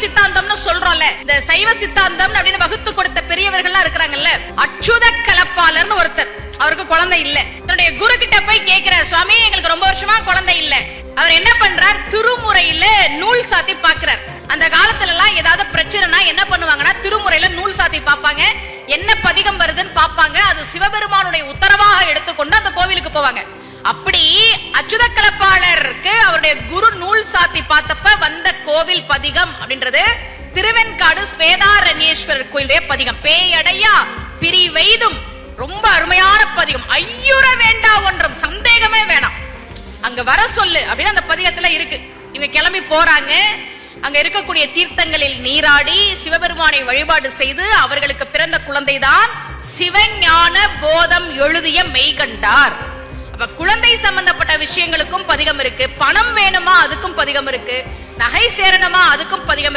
சித்தாந்தம்னு சொல்றோம்ல, இந்த சைவ சித்தாந்தம் அப்படின்னு வகுத்து கொடுத்த பெரியவர்கள்லாம் இருக்கிறாங்கல்ல, அச்சுத கலப்பாளர்னு ஒருத்தர், அவருக்கு குழந்தை இல்ல. தன்னுடைய குரு கிட்ட போய் கேட்கிறார், சுவாமி எங்களுக்கு ரொம்ப வருஷமா குழந்தை இல்ல. அவர் என்ன பண்றார், திருமுறையில நூல் சாத்தி பாக்குறார். அந்த காலத்துல எல்லாம் ஏதாவது பிரச்சனைனா என்ன பண்ணுவாங்கன்னா, திருமுறையில நூல் சாத்தி பாப்பாங்க, என்ன பதிகம் வருதுன்னு பாப்பாங்க. அது சிவபெருமானுடைய உத்தரவாக எடுத்துக்கொண்டு அந்த கோவிலுக்கு போவாங்க. அப்படி அச்சுத கலப்பாளருக்கு அவருடைய குரு நூல் சாத்தி பார்த்தப்ப வந்த கோவில் பதிகம் அப்படின்றது திருவெண்காடு ஸ்வேதாரண்யேஸ்வரர் கோயிலுடைய பதிகம். பேயடையா பிரிவெய்தும், ரொம்ப அருமையான பதிகம். ஐயுற வேண்டா ஒன்றும், சந்தேகமே வேணாம், அங்க வர சொல்லு அப்படின்னு அந்த பதிகத்துல இருக்கு. இவங்க கிளம்பி போறாங்க. அங்க இருக்கக்கூடிய தீர்த்தங்களில் நீராடி சிவபெருமானை வழிபாடு செய்து அவர்களுக்கு பிறந்த குழந்தைதான் சிவஞான போதம் எழுதிய மெய்கண்டார். அப்ப குழந்தை சம்பந்தப்பட்ட விஷயங்களுக்கும் பதிகம் இருக்கு, பணம் வேணுமா அதுக்கும் பதிகம் இருக்கு, நகை சேரணுமா அதுக்கும் பதிகம்